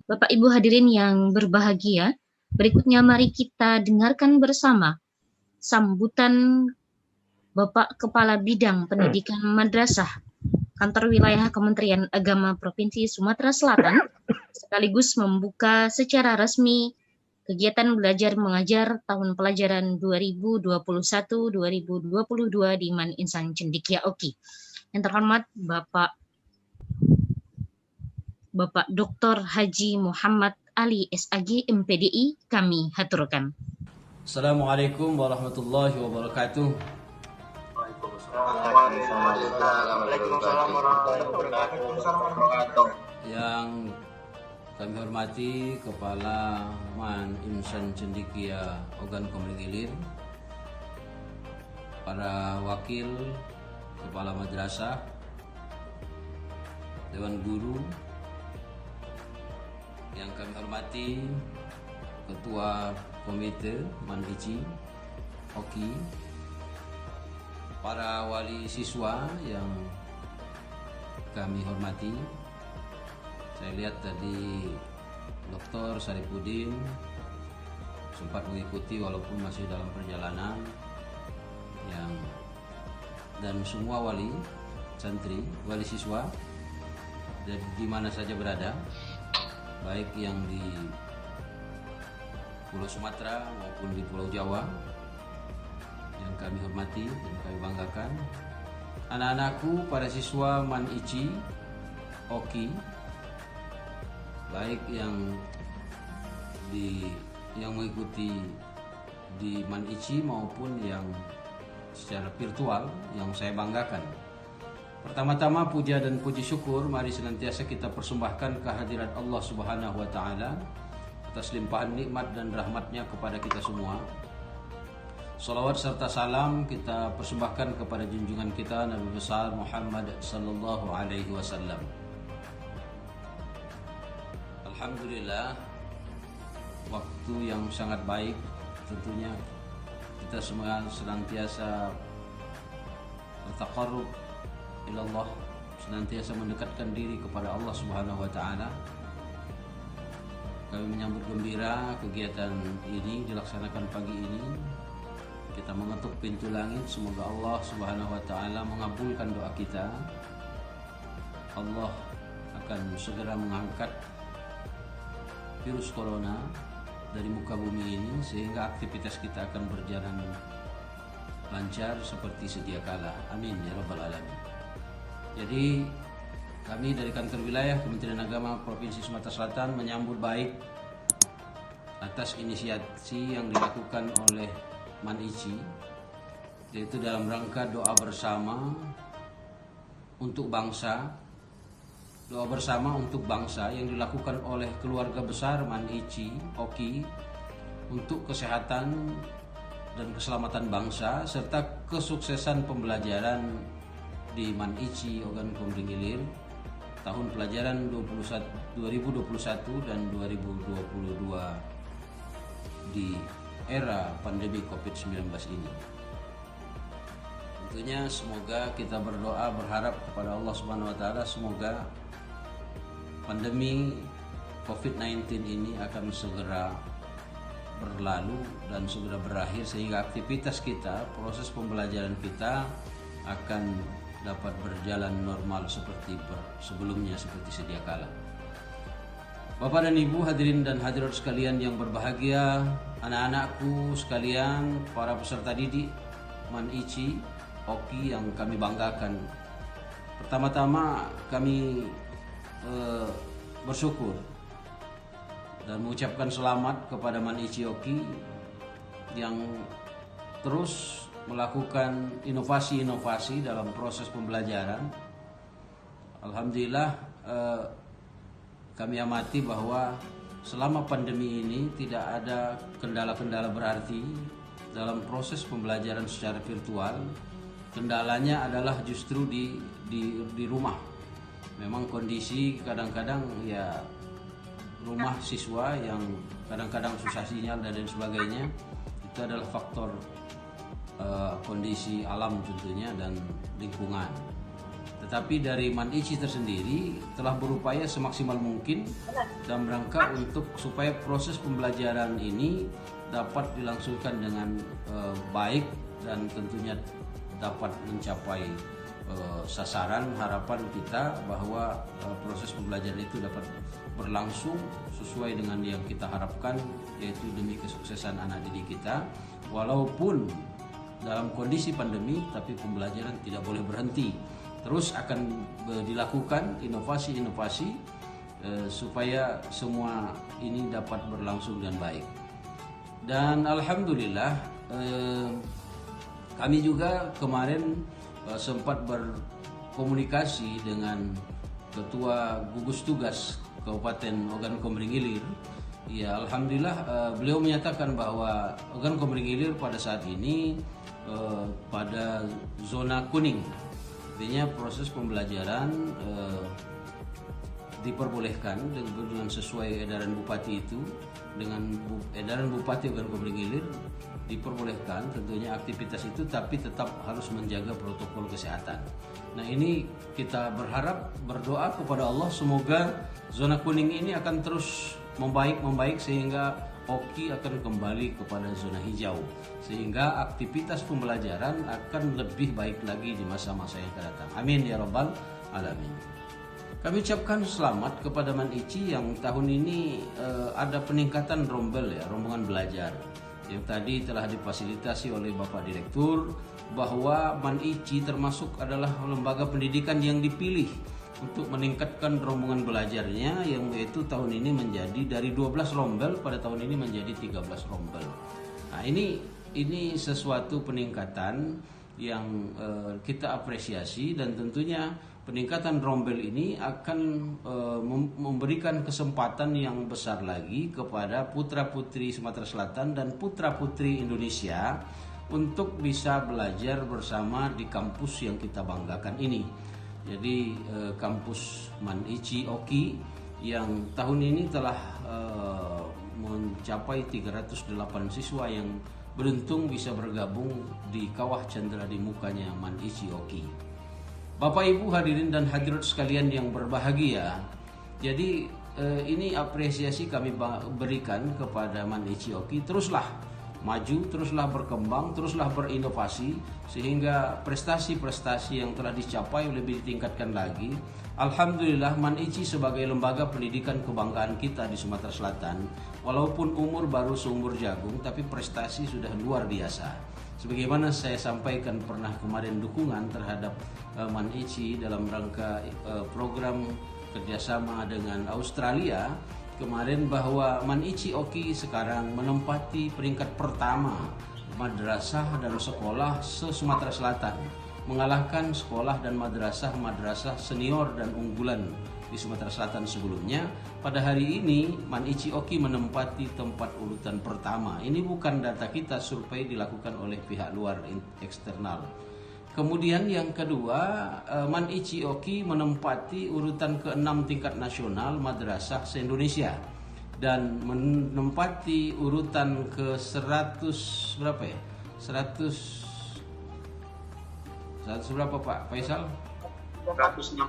Bapak Ibu hadirin yang berbahagia, berikutnya mari kita dengarkan bersama sambutan Bapak Kepala Bidang Pendidikan Madrasah Kantor Wilayah Kementerian Agama Provinsi Sumatera Selatan, sekaligus membuka secara resmi kegiatan belajar mengajar tahun pelajaran 2021-2022 di Man Insan Cendekia Oki. Yang terhormat Bapak Dr. Haji Muhammad Ali SAG MPDI, kami haturkan. Assalamualaikum warahmatullahi wabarakatuh. Waalaikumsalam warahmatullahi wabarakatuh. Yang kami hormati Kepala Man Insan Cendekia Ogan Komering Ilir, para wakil Kepala Madrasah, Dewan Guru, yang kami hormati Ketua Komite Man ICI Oki, para wali siswa yang kami hormati. Saya lihat tadi Dr. Saripudin sempat mengikuti walaupun masih dalam perjalanan, dan semua wali santri, wali siswa di mana saja berada, baik yang di Pulau Sumatera maupun di Pulau Jawa, yang kami hormati dan kami banggakan. Anak-anakku, para siswa Man ICI Oki, baik yang mengikuti di Man ICI maupun yang secara virtual, yang saya banggakan. Pertama-tama puja dan puji syukur mari senantiasa kita persembahkan kehadirat Allah Subhanahu wa taala atas limpahan nikmat dan rahmatnya kepada kita semua. Salawat serta salam kita persembahkan kepada junjungan kita Nabi besar Muhammad sallallahu alaihi wasallam. Alhamdulillah, waktu yang sangat baik. Tentunya kita semua senantiasa bertaqarrub ilallah, senantiasa mendekatkan diri kepada Allah Subhanahu wa taala. Kami menyambut gembira kegiatan ini dilaksanakan pagi ini. Kita mengetuk pintu langit, semoga Allah Subhanahu wa taala mengabulkan doa kita. Allah akan segera mengangkat virus corona dari muka bumi ini sehingga aktivitas kita akan berjalan lancar seperti sedia kala. Amin ya rabbal alamin. Jadi kami dari Kantor Wilayah Kementerian Agama Provinsi Sumatera Selatan menyambut baik atas inisiasi yang dilakukan oleh Man ICI, yaitu dalam rangka doa bersama untuk bangsa. Doa bersama untuk bangsa yang dilakukan oleh keluarga besar Man ICI Oki untuk kesehatan dan keselamatan bangsa serta kesuksesan pembelajaran di Man ICI Ogan Komering Ilir tahun pelajaran 2021 dan 2022 di era pandemi COVID-19 ini. Tentunya semoga kita berdoa berharap kepada Allah Subhanahu wa taala semoga pandemi COVID-19 ini akan segera berlalu dan segera berakhir sehingga aktivitas kita, proses pembelajaran kita akan dapat berjalan normal seperti sebelumnya, seperti sedia kala. Bapak dan Ibu hadirin dan hadirat sekalian yang berbahagia, anak-anakku sekalian, para peserta didik Man ICI Oki yang kami banggakan. Pertama-tama kami bersyukur dan mengucapkan selamat kepada Man ICI Oki yang terus melakukan inovasi-inovasi dalam proses pembelajaran. Alhamdulillah, kami amati bahwa selama pandemi ini tidak ada kendala-kendala berarti dalam proses pembelajaran secara virtual. Kendalanya adalah justru di rumah. Memang kondisi kadang-kadang ya rumah siswa yang kadang-kadang susah sinyal dan lain sebagainya, itu adalah faktor kondisi alam tentunya dan lingkungan. Tetapi dari MAN-ICI tersendiri telah berupaya semaksimal mungkin dalam rangka untuk supaya proses pembelajaran ini dapat dilangsungkan dengan baik dan tentunya dapat mencapai sasaran harapan kita bahwa proses pembelajaran itu dapat berlangsung sesuai dengan yang kita harapkan, yaitu demi kesuksesan anak didik kita. Walaupun dalam kondisi pandemi, tapi pembelajaran tidak boleh berhenti. Terus akan dilakukan inovasi-inovasi supaya semua ini dapat berlangsung dengan baik. Dan alhamdulillah kami juga kemarin sempat berkomunikasi dengan Ketua Gugus Tugas Kabupaten Ogan Komering Ilir. Ya, alhamdulillah beliau menyatakan bahwa Ogan Komering Ilir pada saat ini pada zona kuning. Artinya proses pembelajaran diperbolehkan dengan sesuai edaran bupati itu, dengan edaran bupati Ogan Komering Ilir diperbolehkan tentunya aktivitas itu, tapi tetap harus menjaga protokol kesehatan. Nah, ini kita berdoa kepada Allah semoga zona kuning ini akan terus membaik sehingga Oki akan kembali kepada zona hijau, sehingga aktivitas pembelajaran akan lebih baik lagi di masa-masa yang akan datang. Amin ya rabbal alamin. Kami ucapkan selamat kepada MAN-ICI yang tahun ini ada peningkatan rombongan belajar yang tadi telah difasilitasi oleh Bapak Direktur, bahwa MAN-ICI termasuk adalah lembaga pendidikan yang dipilih untuk meningkatkan rombongan belajarnya, yang yaitu tahun ini menjadi dari 12 rombel pada tahun ini menjadi 13 rombel. Nah, ini sesuatu peningkatan yang kita apresiasi, dan tentunya peningkatan rombel ini akan memberikan kesempatan yang besar lagi kepada putra-putri Sumatera Selatan dan putra-putri Indonesia untuk bisa belajar bersama di kampus yang kita banggakan ini. Jadi kampus MAN-ICI Oki yang tahun ini telah mencapai 308 siswa yang beruntung bisa bergabung di Kawah Chandra di mukanya MAN-ICI Oki. Bapak Ibu hadirin dan hadirat sekalian yang berbahagia, jadi ini apresiasi kami berikan kepada MAN-ICI Oki. Teruslah maju, teruslah berkembang, teruslah berinovasi sehingga prestasi-prestasi yang telah dicapai lebih ditingkatkan lagi. Alhamdulillah MAN-ICI sebagai lembaga pendidikan kebanggaan kita di Sumatera Selatan, walaupun umur baru seumur jagung, tapi prestasi sudah luar biasa. Sebagaimana saya sampaikan pernah kemarin dukungan terhadap MAN-ICI dalam rangka program kerjasama dengan Australia kemarin, bahwa MAN-ICI Oki sekarang menempati peringkat pertama madrasah dan sekolah se-Sumatera Selatan, mengalahkan sekolah dan madrasah senior dan unggulan di Sumatera Selatan sebelumnya. Pada hari ini MAN-ICI Oki menempati tempat urutan pertama. Ini bukan data kita, survei dilakukan oleh pihak luar eksternal. Kemudian yang kedua, MAN-ICI Oki menempati urutan ke-6 tingkat nasional madrasah se-Indonesia dan menempati urutan ke-100 berapa ya? 100 berapa Pak Faisal? 161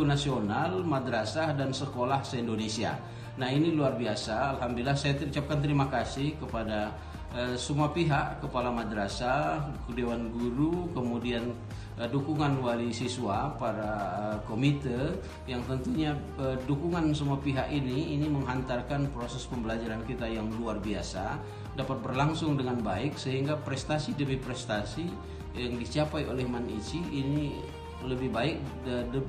nasional madrasah dan sekolah se-Indonesia. Nah, ini luar biasa. Alhamdulillah saya ucapkan terima kasih kepada semua pihak, kepala madrasah, dewan guru, kemudian dukungan wali siswa, para komite, yang tentunya dukungan semua pihak ini menghantarkan proses pembelajaran kita yang luar biasa dapat berlangsung dengan baik, sehingga prestasi demi prestasi yang dicapai oleh MAN-ICI ini lebih baik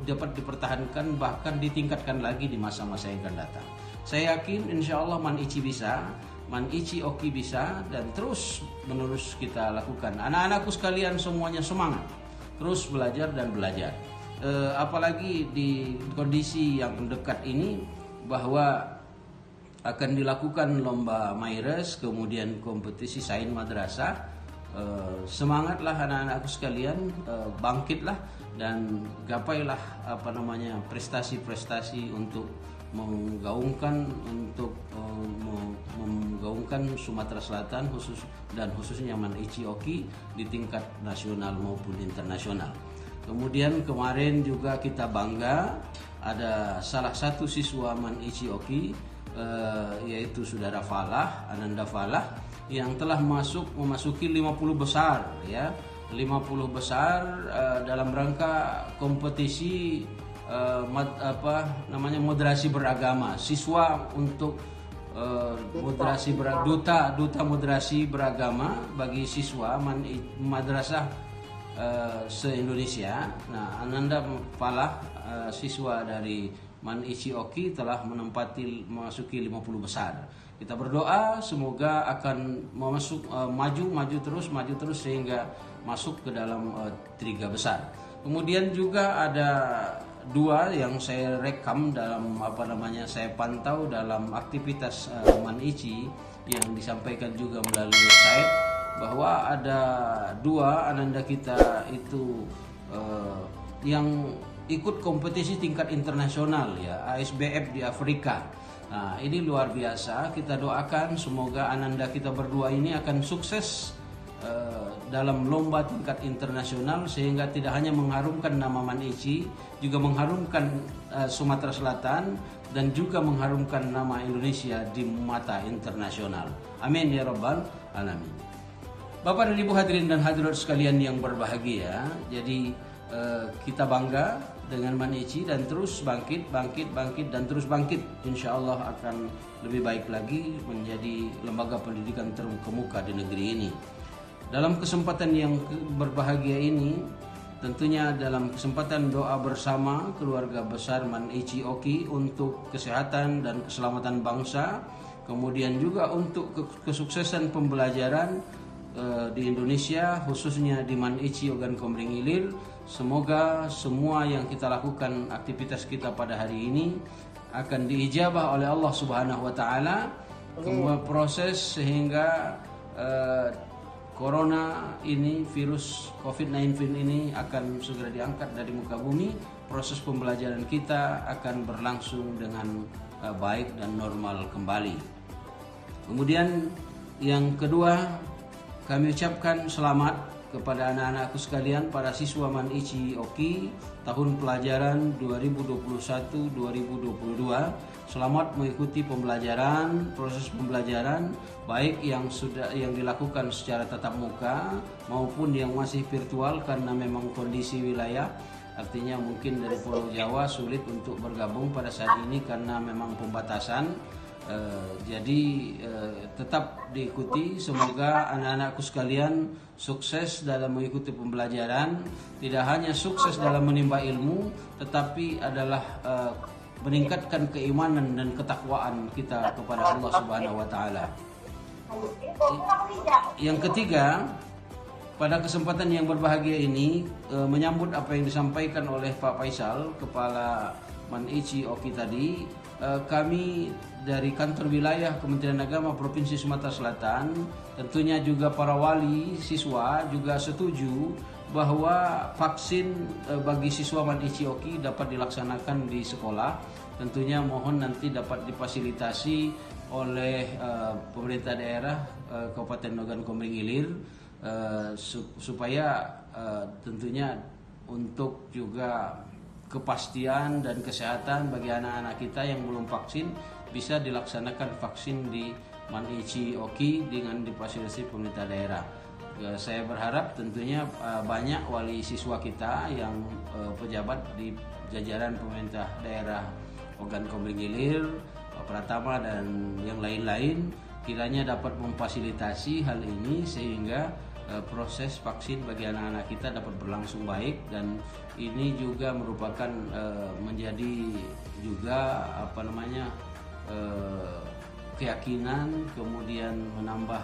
dapat dipertahankan, bahkan ditingkatkan lagi di masa-masa yang akan datang. Saya yakin insya Allah MAN-ICI bisa, MAN-ICI Oki bisa, dan terus menerus kita lakukan. Anak-anakku sekalian semuanya semangat, terus belajar dan belajar. Apalagi di kondisi yang dekat ini, bahwa akan dilakukan lomba Maires, kemudian kompetisi sains madrasah. Semangatlah anak-anakku sekalian, bangkitlah dan gapailah prestasi-prestasi untuk menggaungkan Sumatera Selatan khususnya MAN-ICI Oki di tingkat nasional maupun internasional. Kemudian kemarin juga kita bangga ada salah satu siswa Man Ichioki, yaitu saudara Falah, Ananda Falah, yang telah memasuki 50 besar ya. 50 besar dalam rangka kompetisi moderasi beragama, siswa untuk duta moderasi beragama bagi siswa madrasah se-Indonesia. Nah, Ananda Falah, siswa dari Man Ichioki, telah memasuki 50 besar. Kita berdoa semoga akan maju terus sehingga masuk ke dalam 3 besar. Kemudian juga ada 2 yang saya rekam dalam saya pantau dalam aktivitas Man Ichi yang disampaikan juga melalui website, bahwa ada 2 ananda kita itu yang ikut kompetisi tingkat internasional ya, ASBF di Afrika. Nah, ini luar biasa. Kita doakan semoga ananda kita berdua ini akan sukses dalam lomba tingkat internasional, sehingga tidak hanya mengharumkan nama Man Ichi, juga mengharumkan Sumatera Selatan dan juga mengharumkan nama Indonesia di mata internasional. Amin ya rabbal alamin. Bapak dan Ibu hadirin dan hadirat sekalian yang berbahagia, jadi kita bangga dengan Man Ichi dan terus bangkit dan terus bangkit. Insya Allah akan lebih baik lagi menjadi lembaga pendidikan terkemuka di negeri ini. Dalam kesempatan yang berbahagia ini, tentunya dalam kesempatan doa bersama keluarga besar Man Ichioki untuk kesehatan dan keselamatan bangsa, kemudian juga untuk kesuksesan pembelajaran di Indonesia, khususnya di Man Ichi Ogan Komering Ilir. Semoga semua yang kita lakukan, aktivitas kita pada hari ini akan diijabah oleh Allah Subhanahu wa taala, semua proses sehingga corona ini, virus COVID-19 ini akan segera diangkat dari muka bumi. Proses pembelajaran kita akan berlangsung dengan baik dan normal kembali. Kemudian yang kedua, kami ucapkan selamat kepada anak-anakku sekalian, para siswa Man Ichioki tahun pelajaran 2021-2022. Selamat mengikuti pembelajaran, proses pembelajaran baik yang dilakukan secara tatap muka maupun yang masih virtual karena memang kondisi wilayah. Artinya mungkin dari Pulau Jawa sulit untuk bergabung pada saat ini karena memang pembatasan. Jadi tetap diikuti. Semoga anak-anakku sekalian sukses dalam mengikuti pembelajaran, tidak hanya sukses dalam menimba ilmu, tetapi adalah meningkatkan keimanan dan ketakwaan kita kepada Allah Subhanahu wa taala. Yang ketiga, pada kesempatan yang berbahagia ini, menyambut apa yang disampaikan oleh Pak Faisal, Kepala Man Ichioki tadi, kami dari kantor wilayah Kementerian Agama Provinsi Sumatera Selatan, tentunya juga para wali siswa juga setuju bahwa vaksin bagi siswa Man Ichioki dapat dilaksanakan di sekolah. Tentunya mohon nanti dapat difasilitasi oleh pemerintah daerah Kabupaten Ogan Komering Ilir, supaya tentunya untuk juga kepastian dan kesehatan bagi anak-anak kita yang belum vaksin, bisa dilaksanakan vaksin di Man Ichioki dengan difasilitasi pemerintah daerah. Saya berharap tentunya banyak wali siswa kita yang pejabat di jajaran pemerintah daerah Ogan Komering Ilir, Pak Pratama dan yang lain-lain kiranya dapat memfasilitasi hal ini sehingga proses vaksin bagi anak-anak kita dapat berlangsung baik, dan ini juga merupakan menjadi juga keyakinan, kemudian menambah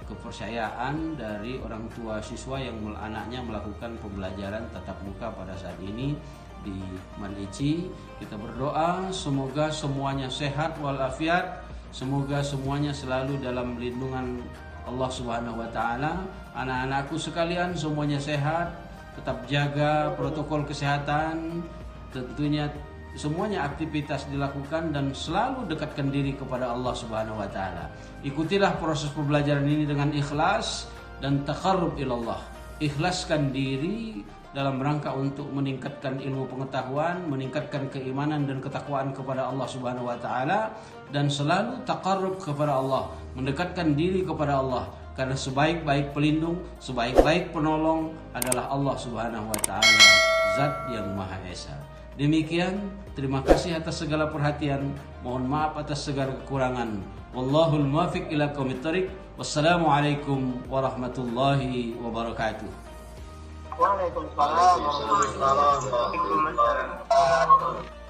kepercayaan dari orang tua siswa yang anaknya melakukan pembelajaran tatap muka pada saat ini di Man Ichi. Kita berdoa semoga semuanya sehat walafiat, semoga semuanya selalu dalam lindungan Allah Subhanahu wa taala. Anak-anakku sekalian semuanya sehat, tetap jaga protokol kesehatan, tentunya semuanya aktivitas dilakukan dan selalu dekatkan diri kepada Allah Subhanahu wa taala. Ikutilah proses pembelajaran ini dengan ikhlas dan taqarrub ilallah. ikhlaskan diri dalam rangka untuk meningkatkan ilmu pengetahuan, meningkatkan keimanan dan ketakwaan kepada Allah Subhanahu wa taala, dan selalu taqarrub kepada Allah, mendekatkan diri kepada Allah, karena sebaik-baik pelindung, sebaik-baik penolong adalah Allah Subhanahu wa taala, Zat yang Maha Esa. Demikian, terima kasih atas segala perhatian. Mohon maaf atas segala kekurangan. Wallahul muwaffiq ila aqwamit thoriq. Wassalamualaikum warahmatullahi wabarakatuh. Waalaikumsalam warahmatullahi wabarakatuh.